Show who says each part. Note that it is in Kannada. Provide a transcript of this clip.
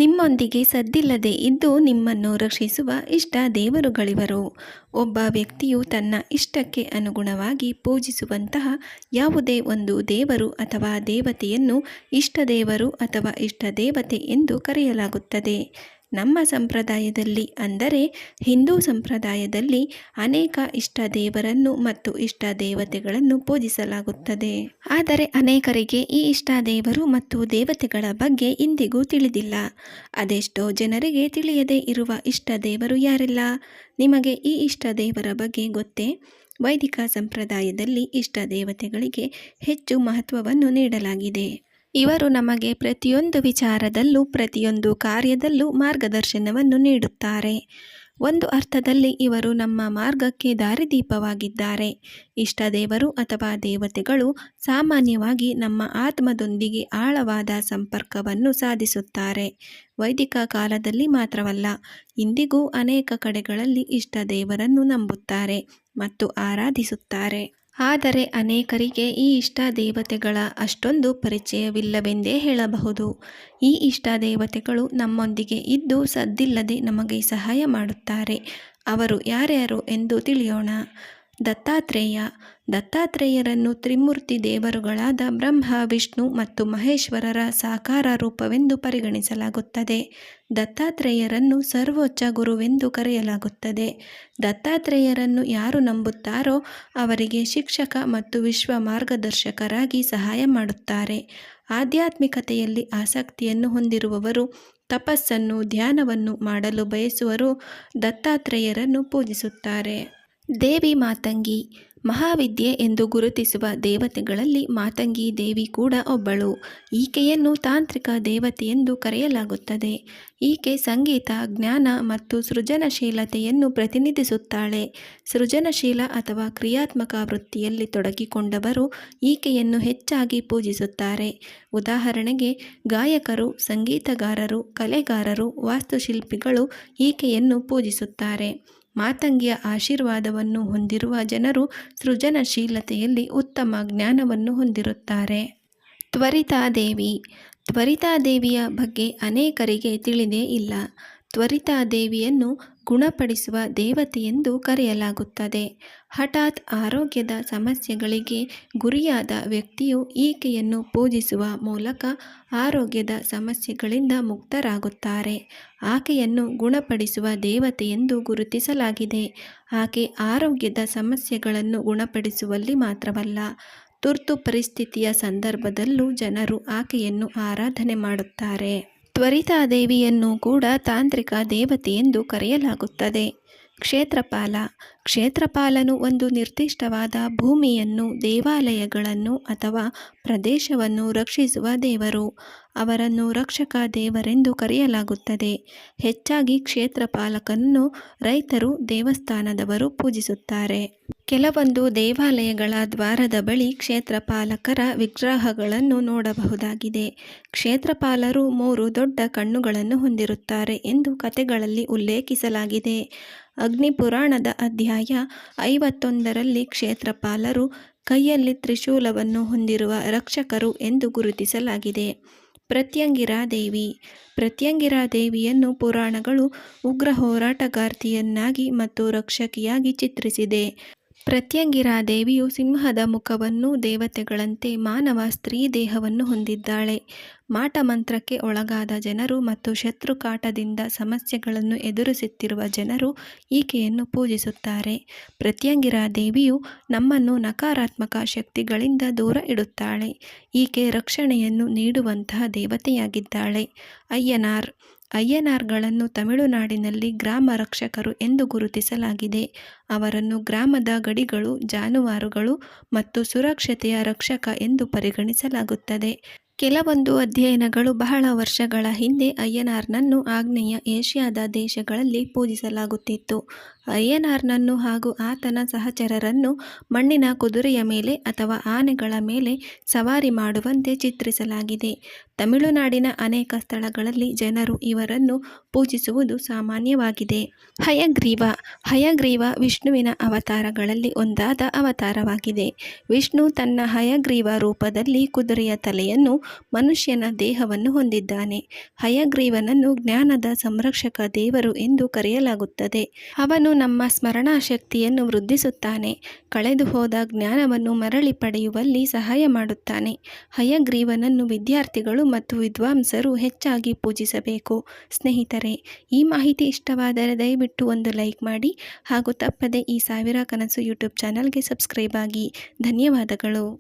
Speaker 1: ನಿಮ್ಮೊಂದಿಗೆ ಸದ್ದಿಲ್ಲದೆ ಇದ್ದು ನಿಮ್ಮನ್ನು ರಕ್ಷಿಸುವ ಇಷ್ಟ ದೇವರುಗಳಿವರು. ಒಬ್ಬ ವ್ಯಕ್ತಿಯು ತನ್ನ ಇಷ್ಟಕ್ಕೆ ಅನುಗುಣವಾಗಿ ಪೂಜಿಸುವಂತಹ ಯಾವುದೇ ಒಂದು ದೇವರು ಅಥವಾ ದೇವತೆಯನ್ನು ಇಷ್ಟದೇವರು ಅಥವಾ ಇಷ್ಟದೇವತೆ ಎಂದು ಕರೆಯಲಾಗುತ್ತದೆ. ನಮ್ಮ ಸಂಪ್ರದಾಯದಲ್ಲಿ, ಅಂದರೆ ಹಿಂದೂ ಸಂಪ್ರದಾಯದಲ್ಲಿ, ಅನೇಕ ಇಷ್ಟ ದೇವರನ್ನು ಮತ್ತು ಇಷ್ಟ ದೇವತೆಗಳನ್ನು ಪೂಜಿಸಲಾಗುತ್ತದೆ. ಆದರೆ ಅನೇಕರಿಗೆ ಈ ಇಷ್ಟ ದೇವರು ಮತ್ತು ದೇವತೆಗಳ ಬಗ್ಗೆ ಇಂದಿಗೂ ತಿಳಿದಿಲ್ಲ. ಅದೆಷ್ಟೋ ಜನರಿಗೆ ತಿಳಿಯದೇ ಇರುವ ಇಷ್ಟ ದೇವರು ಯಾರೆಲ್ಲ? ನಿಮಗೆ ಈ ಇಷ್ಟ ದೇವರ ಬಗ್ಗೆ ಗೊತ್ತೇ? ವೈದಿಕ ಸಂಪ್ರದಾಯದಲ್ಲಿ ಇಷ್ಟ ದೇವತೆಗಳಿಗೆ ಹೆಚ್ಚು ಮಹತ್ವವನ್ನು ನೀಡಲಾಗಿದೆ. ಇವರು ನಮಗೆ ಪ್ರತಿಯೊಂದು ವಿಚಾರದಲ್ಲೂ ಪ್ರತಿಯೊಂದು ಕಾರ್ಯದಲ್ಲೂ ಮಾರ್ಗದರ್ಶನವನ್ನು ನೀಡುತ್ತಾರೆ. ಒಂದು ಅರ್ಥದಲ್ಲಿ ಇವರು ನಮ್ಮ ಮಾರ್ಗಕ್ಕೆ ದಾರಿದೀಪವಾಗಿದ್ದಾರೆ. ಇಷ್ಟದೇವರು ಅಥವಾ ದೇವತೆಗಳು ಸಾಮಾನ್ಯವಾಗಿ ನಮ್ಮ ಆತ್ಮದೊಂದಿಗೆ ಆಳವಾದ ಸಂಪರ್ಕವನ್ನು ಸಾಧಿಸುತ್ತಾರೆ. ವೈದಿಕ ಕಾಲದಲ್ಲಿ ಮಾತ್ರವಲ್ಲ, ಇಂದಿಗೂ ಅನೇಕ ಕಡೆಗಳಲ್ಲಿ ಇಷ್ಟದೇವರನ್ನು ನಂಬುತ್ತಾರೆ ಮತ್ತು ಆರಾಧಿಸುತ್ತಾರೆ. ಆದರೆ ಅನೇಕರಿಗೆ ಈ ಇಷ್ಟ ದೇವತೆಗಳ ಅಷ್ಟೊಂದು ಪರಿಚಯವಿಲ್ಲವೆಂದೇ ಹೇಳಬಹುದು. ಈ ಇಷ್ಟ ದೇವತೆಗಳು ನಮ್ಮೊಂದಿಗೆ ಇದ್ದು ಸದ್ದಿಲ್ಲದೆ ನಮಗೆ ಸಹಾಯ ಮಾಡುತ್ತಾರೆ. ಅವರು ಯಾರ್ಯಾರು ಎಂದು ತಿಳಿಯೋಣ. ದತ್ತಾತ್ರೇಯ. ದತ್ತಾತ್ರೇಯರನ್ನು ತ್ರಿಮೂರ್ತಿ ದೇವರುಗಳಾದ ಬ್ರಹ್ಮ, ವಿಷ್ಣು ಮತ್ತು ಮಹೇಶ್ವರರ ಸಾಕಾರ ರೂಪವೆಂದು ಪರಿಗಣಿಸಲಾಗುತ್ತದೆ. ದತ್ತಾತ್ರೇಯರನ್ನು ಸರ್ವೋಚ್ಚ ಗುರುವೆಂದು ಕರೆಯಲಾಗುತ್ತದೆ. ದತ್ತಾತ್ರೇಯರನ್ನು ಯಾರು ನಂಬುತ್ತಾರೋ ಅವರಿಗೆ ಶಿಕ್ಷಕ ಮತ್ತು ವಿಶ್ವ ಮಾರ್ಗದರ್ಶಕರಾಗಿ ಸಹಾಯ ಮಾಡುತ್ತಾರೆ. ಆಧ್ಯಾತ್ಮಿಕತೆಯಲ್ಲಿ ಆಸಕ್ತಿಯನ್ನು ಹೊಂದಿರುವವರು, ತಪಸ್ಸನ್ನು, ಧ್ಯಾನವನ್ನು ಮಾಡಲು ಬಯಸುವರು ದತ್ತಾತ್ರೇಯರನ್ನು ಪೂಜಿಸುತ್ತಾರೆ. ದೇವಿ ಮಾತಂಗಿ. ಮಹಾವಿದ್ಯೆ ಎಂದು ಗುರುತಿಸುವ ದೇವತೆಗಳಲ್ಲಿ ಮಾತಂಗಿ ದೇವಿ ಕೂಡ ಒಬ್ಬಳು. ಈಕೆಯನ್ನು ತಾಂತ್ರಿಕ ದೇವತೆಯೆಂದು ಕರೆಯಲಾಗುತ್ತದೆ. ಈಕೆ ಸಂಗೀತ, ಜ್ಞಾನ ಮತ್ತು ಸೃಜನಶೀಲತೆಯನ್ನು ಪ್ರತಿನಿಧಿಸುತ್ತಾಳೆ. ಸೃಜನಶೀಲ ಅಥವಾ ಕ್ರಿಯಾತ್ಮಕ ವೃತ್ತಿಯಲ್ಲಿ ತೊಡಗಿಕೊಂಡವರು ಈಕೆಯನ್ನು ಹೆಚ್ಚಾಗಿ ಪೂಜಿಸುತ್ತಾರೆ. ಉದಾಹರಣೆಗೆ, ಗಾಯಕರು, ಸಂಗೀತಗಾರರು, ಕಲೆಗಾರರು, ವಾಸ್ತುಶಿಲ್ಪಿಗಳು ಈಕೆಯನ್ನು ಪೂಜಿಸುತ್ತಾರೆ. ಮಾತಂಗಿಯ ಆಶೀರ್ವಾದವನ್ನು ಹೊಂದಿರುವ ಜನರು ಸೃಜನಶೀಲತೆಯಲ್ಲಿ ಉತ್ತಮ ಜ್ಞಾನವನ್ನು ಹೊಂದಿರುತ್ತಾರೆ. ತ್ವರಿತಾದೇವಿ. ತ್ವರಿತಾದೇವಿಯ ಬಗ್ಗೆ ಅನೇಕರಿಗೆ ತಿಳಿದೇ ಇಲ್ಲ. ತ್ವರಿತಾದೇವಿಯನ್ನು ಗುಣಪಡಿಸುವ ದೇವತೆಯೆಂದು ಕರೆಯಲಾಗುತ್ತದೆ. ಹಠಾತ್ ಆರೋಗ್ಯದ ಸಮಸ್ಯೆಗಳಿಗೆ ಗುರಿಯಾದ ವ್ಯಕ್ತಿಯು ಈಕೆಯನ್ನು ಪೂಜಿಸುವ ಮೂಲಕ ಆರೋಗ್ಯದ ಸಮಸ್ಯೆಗಳಿಂದ ಮುಕ್ತರಾಗುತ್ತಾರೆ. ಆಕೆಯನ್ನು ಗುಣಪಡಿಸುವ ದೇವತೆಯೆಂದು ಗುರುತಿಸಲಾಗಿದೆ. ಆಕೆ ಆರೋಗ್ಯದ ಸಮಸ್ಯೆಗಳನ್ನು ಗುಣಪಡಿಸುವಲ್ಲಿ ಮಾತ್ರವಲ್ಲ, ತುರ್ತು ಪರಿಸ್ಥಿತಿಯ ಸಂದರ್ಭದಲ್ಲೂ ಜನರು ಆಕೆಯನ್ನು ಆರಾಧನೆ ಮಾಡುತ್ತಾರೆ. ತ್ವರಿತಾದೇವಿಯನ್ನು ಕೂಡ ತಾಂತ್ರಿಕ ದೇವತೆಯೆಂದು ಕರೆಯಲಾಗುತ್ತದೆ. ಕ್ಷೇತ್ರಪಾಲ. ಕ್ಷೇತ್ರಪಾಲನು ಒಂದು ನಿರ್ದಿಷ್ಟವಾದ ಭೂಮಿಯನ್ನು, ದೇವಾಲಯಗಳನ್ನು ಅಥವಾ ಪ್ರದೇಶವನ್ನು ರಕ್ಷಿಸುವ ದೇವರು. ಅವರನ್ನು ರಕ್ಷಕ ದೇವರೆಂದು ಕರೆಯಲಾಗುತ್ತದೆ. ಹೆಚ್ಚಾಗಿ ಕ್ಷೇತ್ರಪಾಲಕನನ್ನು ರೈತರು, ದೇವಸ್ಥಾನದವರು ಪೂಜಿಸುತ್ತಾರೆ. ಕೆಲವೊಂದು ದೇವಾಲಯಗಳ ದ್ವಾರದ ಬಳಿ ಕ್ಷೇತ್ರಪಾಲಕರ ವಿಗ್ರಹಗಳನ್ನು ನೋಡಬಹುದಾಗಿದೆ. ಕ್ಷೇತ್ರಪಾಲರು 3 ದೊಡ್ಡ ಕಣ್ಣುಗಳನ್ನು ಹೊಂದಿರುತ್ತಾರೆ ಎಂದು ಕಥೆಗಳಲ್ಲಿ ಉಲ್ಲೇಖಿಸಲಾಗಿದೆ. ಅಗ್ನಿಪುರಾಣದ ಅಧ್ಯಾಯ 51ರಲ್ಲಿ ಕ್ಷೇತ್ರಪಾಲರು ಕೈಯಲ್ಲಿ ತ್ರಿಶೂಲವನ್ನು ಹೊಂದಿರುವ ರಕ್ಷಕರು ಎಂದು ಗುರುತಿಸಲಾಗಿದೆ. ಪ್ರತ್ಯಂಗಿರಾ ದೇವಿ. ಪ್ರತ್ಯಂಗಿರಾ ದೇವಿಯನ್ನು ಪುರಾಣಗಳು ಉಗ್ರ ಹೋರಾಟಗಾರ್ತಿಯನ್ನಾಗಿ ಮತ್ತು ರಕ್ಷಕಿಯಾಗಿ ಚಿತ್ರಿಸಿದೆ. ಪ್ರತ್ಯಂಗಿರಾ ದೇವಿಯು ಸಿಂಹದ ಮುಖವನ್ನು, ದೇವತೆಗಳಂತೆ ಮಾನವ ಸ್ತ್ರೀ ದೇಹವನ್ನು ಹೊಂದಿದ್ದಾಳೆ. ಮಾಟಮಂತ್ರಕ್ಕೆ ಒಳಗಾದ ಜನರು ಮತ್ತು ಶತ್ರುಕಾಟದಿಂದ ಸಮಸ್ಯೆಗಳನ್ನು ಎದುರಿಸುತ್ತಿರುವ ಜನರು ಈಕೆಯನ್ನು ಪೂಜಿಸುತ್ತಾರೆ. ಪ್ರತ್ಯಂಗಿರಾ ದೇವಿಯು ನಮ್ಮನ್ನು ನಕಾರಾತ್ಮಕ ಶಕ್ತಿಗಳಿಂದ ದೂರ ಇಡುತ್ತಾಳೆ. ಈಕೆ ರಕ್ಷಣೆಯನ್ನು ನೀಡುವಂತಹ ದೇವತೆಯಾಗಿದ್ದಾಳೆ. ಅಯ್ಯನಾರ್. ಅಯ್ಯನಾರ್ಗಳನ್ನು ತಮಿಳುನಾಡಿನಲ್ಲಿ ಗ್ರಾಮ ರಕ್ಷಕರು ಎಂದು ಗುರುತಿಸಲಾಗಿದೆ. ಅವರನ್ನು ಗ್ರಾಮದ ಗಡಿಗಳು, ಜಾನುವಾರುಗಳು ಮತ್ತು ಸುರಕ್ಷತೆಯ ರಕ್ಷಕ ಎಂದು ಪರಿಗಣಿಸಲಾಗುತ್ತದೆ. ಕೆಲವೊಂದು ಅಧ್ಯಯನಗಳು ಬಹಳ ವರ್ಷಗಳ ಹಿಂದೆ ಅಯ್ಯನಾರ್ನನ್ನು ಆಗ್ನೇಯ ಏಷ್ಯಾದ ದೇಶಗಳಲ್ಲಿ ಪೂಜಿಸಲಾಗುತ್ತಿತ್ತು. ಅಯ್ಯನಾರ್ನನ್ನು ಹಾಗೂ ಆತನ ಸಹಚರರನ್ನು ಮಣ್ಣಿನ ಕುದುರೆಯ ಮೇಲೆ ಅಥವಾ ಆನೆಗಳ ಮೇಲೆ ಸವಾರಿ ಮಾಡುವಂತೆ ಚಿತ್ರಿಸಲಾಗಿದೆ. ತಮಿಳುನಾಡಿನ ಅನೇಕ ಸ್ಥಳಗಳಲ್ಲಿ ಜನರು ಇವರನ್ನು ಪೂಜಿಸುವುದು ಸಾಮಾನ್ಯವಾಗಿದೆ. ಹಯಗ್ರೀವ. ಹಯಗ್ರೀವ ವಿಷ್ಣುವಿನ ಅವತಾರಗಳಲ್ಲಿ ಒಂದಾದ ಅವತಾರವಾಗಿದೆ. ವಿಷ್ಣು ತನ್ನ ಹಯಗ್ರೀವ ರೂಪದಲ್ಲಿ ಕುದುರೆಯ ತಲೆಯನ್ನು, ಮನುಷ್ಯನ ದೇಹವನ್ನು ಹೊಂದಿದ್ದಾನೆ. ಹಯಗ್ರೀವನನ್ನು ಜ್ಞಾನದ ಸಂರಕ್ಷಕ ದೇವರು ಎಂದು ಕರೆಯಲಾಗುತ್ತದೆ. ಅವನು ನಮ್ಮ ಸ್ಮರಣಾ ಶಕ್ತಿಯನ್ನು ವೃದ್ಧಿಸುತ್ತಾನೆ, ಕಳೆದು ಹೋದ ಜ್ಞಾನವನ್ನು ಮರಳಿ ಪಡೆಯುವಲ್ಲಿ ಸಹಾಯ ಮಾಡುತ್ತಾನೆ. ಹಯಗ್ರೀವನನ್ನು ವಿದ್ಯಾರ್ಥಿಗಳು ಮತ್ತು ವಿದ್ವಾಂಸರು ಹೆಚ್ಚಾಗಿ ಪೂಜಿಸಬೇಕು. ಸ್ನೇಹಿತರೆ, ಈ ಮಾಹಿತಿ ಇಷ್ಟವಾದರೆ ದಯವಿಟ್ಟು ಒಂದು ಲೈಕ್ ಮಾಡಿ ಹಾಗೂ ತಪ್ಪದೆ ಈ ಸಾವಿರ ಕನಸು ಯೂಟ್ಯೂಬ್ ಚಾನಲ್ಗೆ ಸಬ್ಸ್ಕ್ರೈಬ್ ಆಗಿ. ಧನ್ಯವಾದಗಳು.